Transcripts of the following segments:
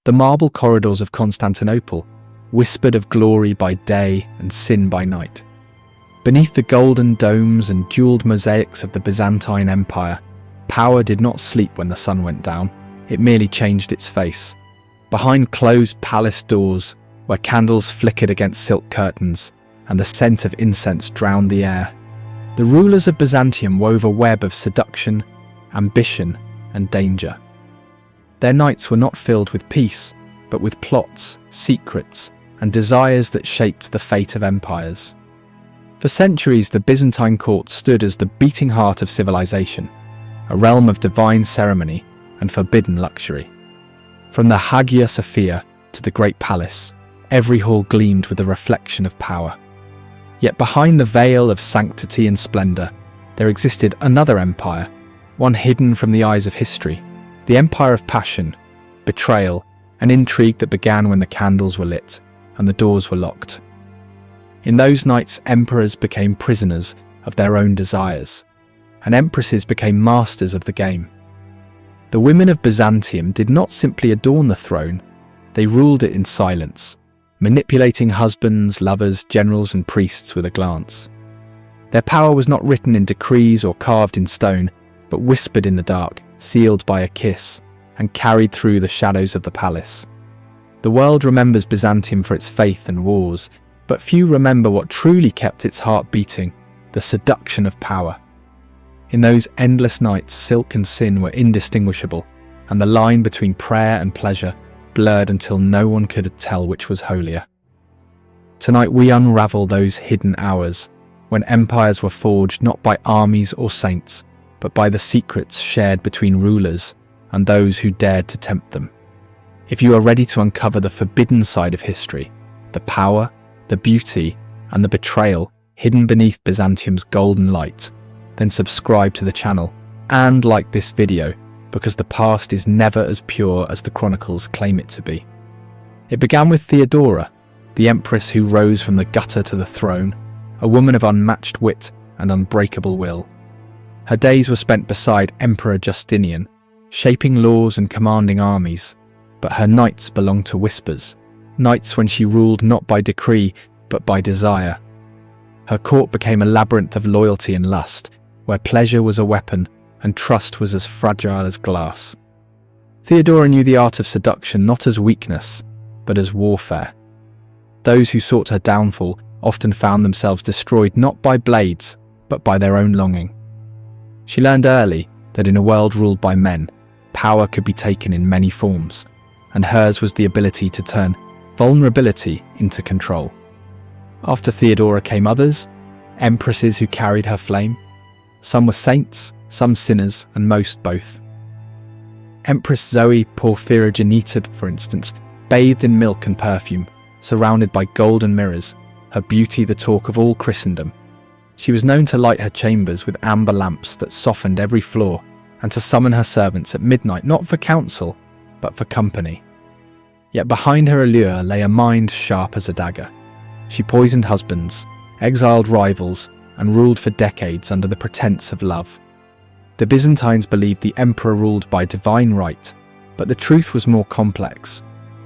The marble corridors of Constantinople whispered of glory by day and sin by night. Beneath the golden domes and jeweled mosaics of the Byzantine Empire, power did not sleep when the sun went down, it merely changed its face. Behind closed palace doors, where candles flickered against silk curtains and the scent of incense drowned the air, the rulers of Byzantium wove a web of seduction, ambition, and danger. Their nights were not filled with peace, but with plots, secrets, and desires that shaped the fate of empires. For centuries, the Byzantine court stood as the beating heart of civilization, a realm of divine ceremony and forbidden luxury. From the Hagia Sophia to the Great Palace, every hall gleamed with a reflection of power. Yet behind the veil of sanctity and splendor, there existed another empire, one hidden from the eyes of history, the empire of passion, betrayal, and intrigue that began when the candles were lit and the doors were locked. In those nights, emperors became prisoners of their own desires, and empresses became masters of the game. The women of Byzantium did not simply adorn the throne, they ruled it in silence, manipulating husbands, lovers, generals, and priests with a glance. Their power was not written in decrees or carved in stone, but whispered in the dark, sealed by a kiss, and carried through the shadows of the palace. The world remembers Byzantium for its faith and wars, but few remember what truly kept its heart beating, the seduction of power. In those endless nights, silk and sin were indistinguishable, and the line between prayer and pleasure blurred until no one could tell which was holier. Tonight we unravel those hidden hours, when empires were forged not by armies or saints, but by the secrets shared between rulers and those who dared to tempt them. If you are ready to uncover the forbidden side of history, the power, the beauty, and the betrayal hidden beneath Byzantium's golden light, then subscribe to the channel and like this video, because the past is never as pure as the chronicles claim it to be. It began with Theodora, the empress who rose from the gutter to the throne, a woman of unmatched wit and unbreakable will. Her days were spent beside Emperor Justinian, shaping laws and commanding armies, but her nights belonged to whispers, nights when she ruled not by decree, but by desire. Her court became a labyrinth of loyalty and lust, where pleasure was a weapon and trust was as fragile as glass. Theodora knew the art of seduction not as weakness, but as warfare. Those who sought her downfall often found themselves destroyed not by blades, but by their own longing. She learned early that in a world ruled by men, power could be taken in many forms, and hers was the ability to turn vulnerability into control. After Theodora came others, empresses who carried her flame. Some were saints, some sinners, and most both. Empress Zoe Porphyrogenita, for instance, bathed in milk and perfume, surrounded by golden mirrors, her beauty the talk of all Christendom. She was known to light her chambers with amber lamps that softened every flaw, and to summon her servants at midnight not for counsel, but for company. Yet behind her allure lay a mind sharp as a dagger. She poisoned husbands, exiled rivals, and ruled for decades under the pretense of love. The Byzantines believed the emperor ruled by divine right, but the truth was more complex.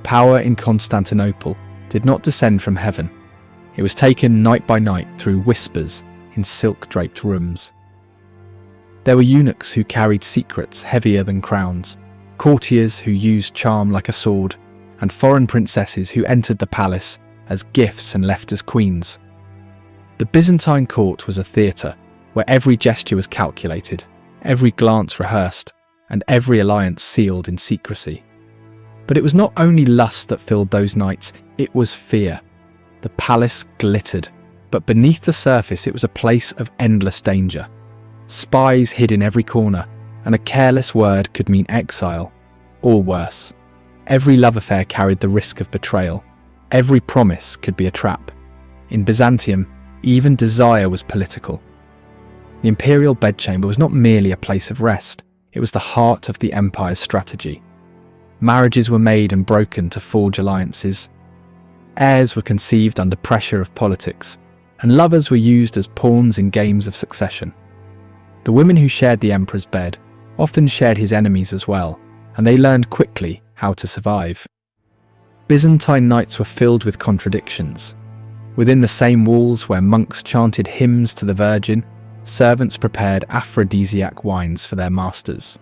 Power in Constantinople did not descend from heaven. It was taken night by night through whispers in silk-draped rooms. There were eunuchs who carried secrets heavier than crowns, courtiers who used charm like a sword, and foreign princesses who entered the palace as gifts and left as queens. The Byzantine court was a theatre where every gesture was calculated, every glance rehearsed, and every alliance sealed in secrecy. But it was not only lust that filled those nights, it was fear. The palace glittered, but beneath the surface it was a place of endless danger. Spies hid in every corner, and a careless word could mean exile, or worse. Every love affair carried the risk of betrayal. Every promise could be a trap. In Byzantium, even desire was political. The imperial bedchamber was not merely a place of rest, it was the heart of the empire's strategy. Marriages were made and broken to forge alliances. Heirs were conceived under pressure of politics, and lovers were used as pawns in games of succession. The women who shared the emperor's bed often shared his enemies as well, and they learned quickly how to survive. Byzantine nights were filled with contradictions. Within the same walls where monks chanted hymns to the Virgin, servants prepared aphrodisiac wines for their masters.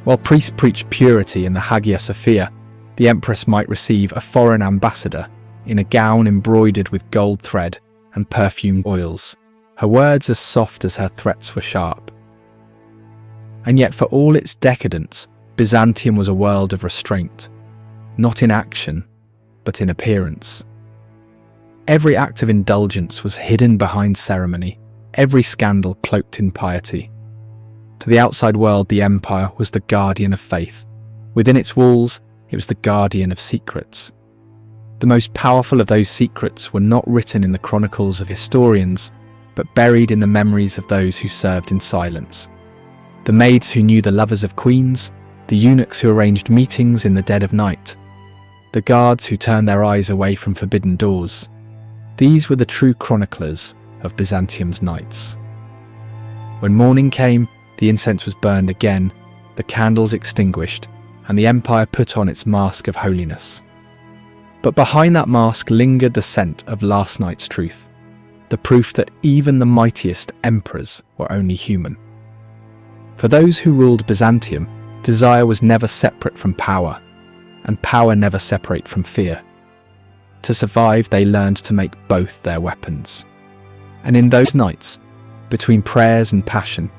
While priests preached purity in the Hagia Sophia, the empress might receive a foreign ambassador in a gown embroidered with gold thread and perfumed oils, her words as soft as her threats were sharp. And yet, for all its decadence, Byzantium was a world of restraint, not in action, but in appearance. Every act of indulgence was hidden behind ceremony, every scandal cloaked in piety. To the outside world, the empire was the guardian of faith. Within its walls, it was the guardian of secrets. The most powerful of those secrets were not written in the chronicles of historians, but buried in the memories of those who served in silence. The maids who knew the lovers of queens, the eunuchs who arranged meetings in the dead of night, the guards who turned their eyes away from forbidden doors. These were the true chroniclers of Byzantium's nights. When morning came, the incense was burned again, the candles extinguished, and the empire put on its mask of holiness. But behind that mask lingered the scent of last night's truth, the proof that even the mightiest emperors were only human. For those who ruled Byzantium, desire was never separate from power, and power never separate from fear. To survive, they learned to make both their weapons. And in those nights, between prayers and passion,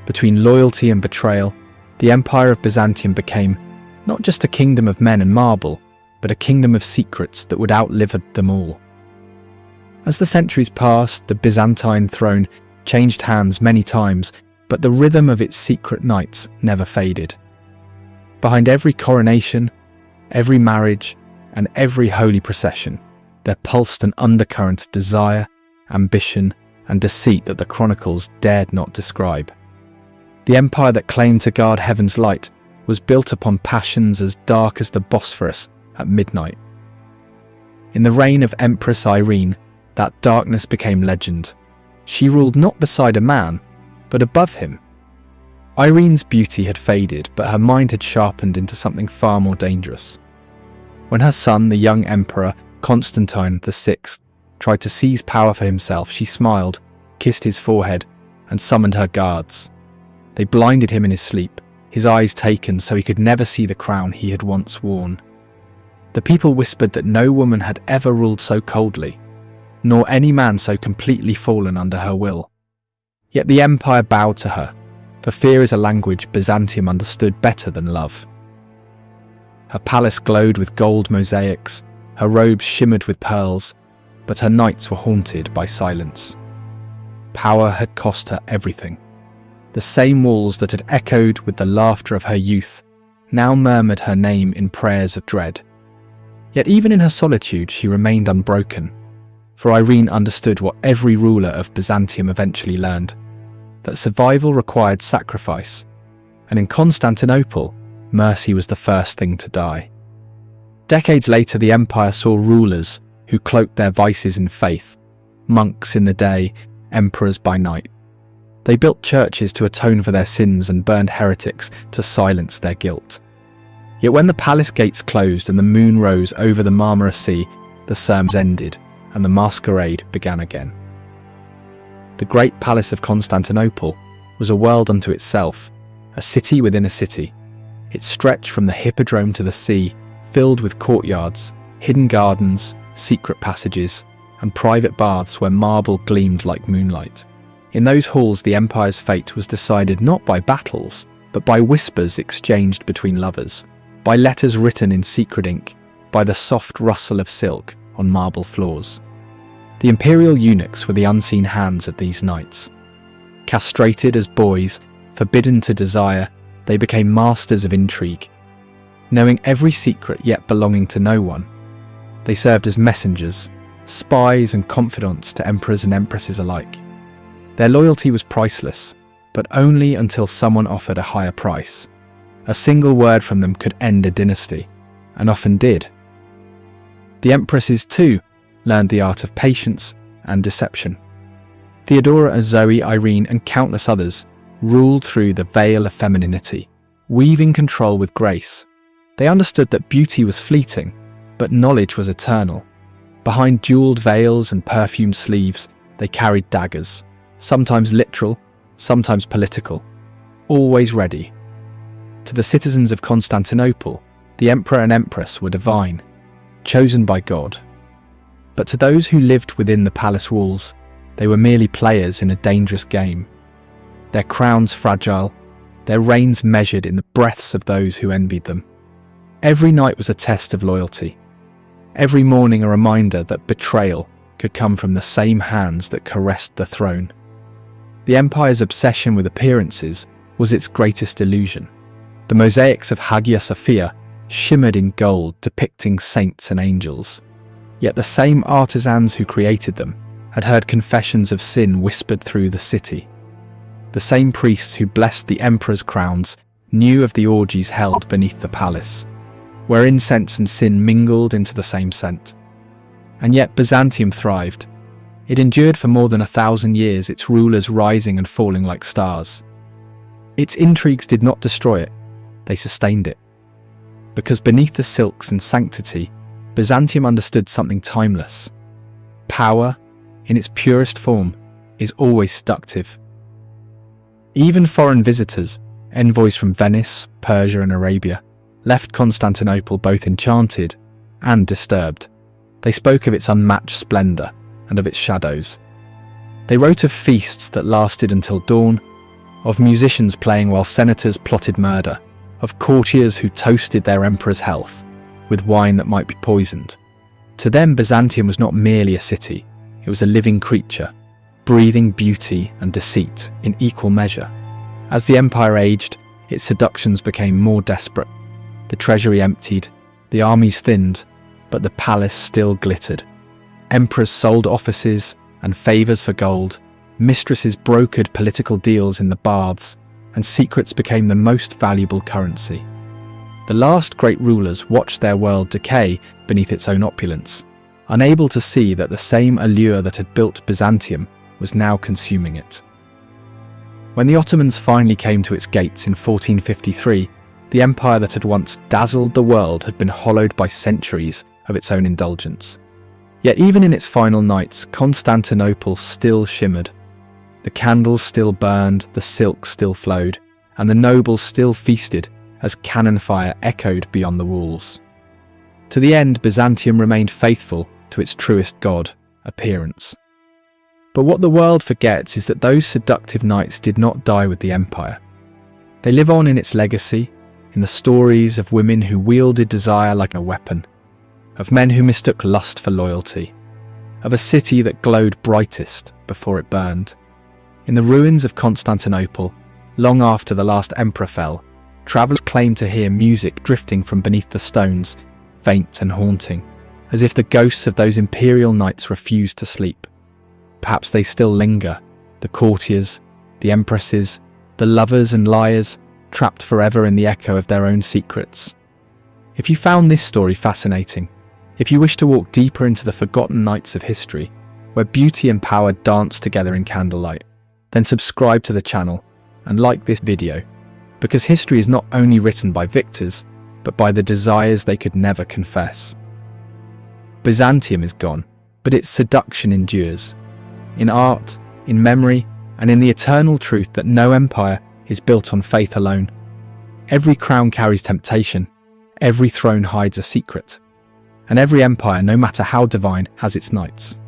between loyalty and betrayal, the Empire of Byzantium became not just a kingdom of men and marble, but a kingdom of secrets that would outlive them all. As the centuries passed, the Byzantine throne changed hands many times, but the rhythm of its secret nights never faded. Behind every coronation, every marriage, and every holy procession, there pulsed an undercurrent of desire, ambition, and deceit that the chronicles dared not describe. The empire that claimed to guard heaven's light was built upon passions as dark as the Bosphorus at midnight. In the reign of Empress Irene, that darkness became legend. She ruled not beside a man, but above him. Irene's beauty had faded, but her mind had sharpened into something far more dangerous. When her son, the young emperor Constantine VI, tried to seize power for himself, she smiled, kissed his forehead, and summoned her guards. They blinded him in his sleep, his eyes taken so he could never see the crown he had once worn. The people whispered that no woman had ever ruled so coldly, nor any man so completely fallen under her will. Yet the empire bowed to her, for fear is a language Byzantium understood better than love. Her palace glowed with gold mosaics, her robes shimmered with pearls, but her nights were haunted by silence. Power had cost her everything. The same walls that had echoed with the laughter of her youth now murmured her name in prayers of dread. Yet even in her solitude she remained unbroken, for Irene understood what every ruler of Byzantium eventually learned, that survival required sacrifice, and in Constantinople, mercy was the first thing to die. Decades later, the empire saw rulers who cloaked their vices in faith, monks in the day, emperors by night. They built churches to atone for their sins and burned heretics to silence their guilt. Yet when the palace gates closed and the moon rose over the Marmara Sea, the sermons ended and the masquerade began again. The great palace of Constantinople was a world unto itself, a city within a city. It stretched from the hippodrome to the sea, filled with courtyards, hidden gardens, secret passages, and private baths where marble gleamed like moonlight. In those halls, the empire's fate was decided not by battles, but by whispers exchanged between lovers, by letters written in secret ink, by the soft rustle of silk on marble floors. The imperial eunuchs were the unseen hands of these nights. Castrated as boys, forbidden to desire, they became masters of intrigue. Knowing every secret yet belonging to no one, they served as messengers, spies and confidants to emperors and empresses alike. Their loyalty was priceless, but only until someone offered a higher price. A single word from them could end a dynasty, and often did. The empresses, too, learned the art of patience and deception. Theodora, Zoe, Irene, and countless others ruled through the veil of femininity, weaving control with grace. They understood that beauty was fleeting, But knowledge was eternal. Behind jeweled veils and perfumed sleeves, they carried daggers, sometimes literal, sometimes political, always ready. To the citizens of Constantinople, the emperor and empress were divine, chosen by God. But to those who lived within the palace walls, they were merely players in a dangerous game. Their crowns fragile, their reigns measured in the breaths of those who envied them. Every night was a test of loyalty. Every morning a reminder that betrayal could come from the same hands that caressed the throne. The empire's obsession with appearances was its greatest illusion. The mosaics of Hagia Sophia shimmered in gold, depicting saints and angels. Yet the same artisans who created them had heard confessions of sin whispered through the city. The same priests who blessed the emperor's crowns knew of the orgies held beneath the palace, where incense and sin mingled into the same scent. And yet Byzantium thrived. It endured for more than 1,000 years, its rulers rising and falling like stars. Its intrigues did not destroy it, they sustained it. Because beneath the silks and sanctity, Byzantium understood something timeless. Power, in its purest form, is always seductive. Even foreign visitors, envoys from Venice, Persia and Arabia, left Constantinople both enchanted and disturbed. They spoke of its unmatched splendour and of its shadows. They wrote of feasts that lasted until dawn, of musicians playing while senators plotted murder, of courtiers who toasted their emperor's health with wine that might be poisoned. To them, Byzantium was not merely a city, it was a living creature, breathing beauty and deceit in equal measure. As the empire aged, its seductions became more desperate. The treasury emptied, the armies thinned, but the palace still glittered. Emperors sold offices and favours for gold, mistresses brokered political deals in the baths, and secrets became the most valuable currency. The last great rulers watched their world decay beneath its own opulence, unable to see that the same allure that had built Byzantium was now consuming it. When the Ottomans finally came to its gates in 1453, the empire that had once dazzled the world had been hollowed by centuries of its own indulgence. Yet even in its final nights, Constantinople still shimmered. The candles still burned, the silk still flowed, and the nobles still feasted as cannon fire echoed beyond the walls. To the end, Byzantium remained faithful to its truest god, appearance. But what the world forgets is that those seductive nights did not die with the empire. They live on in its legacy, in the stories of women who wielded desire like a weapon, of men who mistook lust for loyalty, of a city that glowed brightest before it burned. In the ruins of Constantinople, long after the last emperor fell, travellers claimed to hear music drifting from beneath the stones, faint and haunting, as if the ghosts of those imperial nights refused to sleep. Perhaps they still linger, the courtiers, the empresses, the lovers and liars, trapped forever in the echo of their own secrets. If you found this story fascinating, if you wish to walk deeper into the forgotten nights of history, where beauty and power dance together in candlelight, then subscribe to the channel and like this video, because history is not only written by victors, but by the desires they could never confess. Byzantium is gone, but its seduction endures. In art, in memory, and in the eternal truth that no empire is built on faith alone. Every crown carries temptation, every throne hides a secret, and every empire, no matter how divine, has its nights.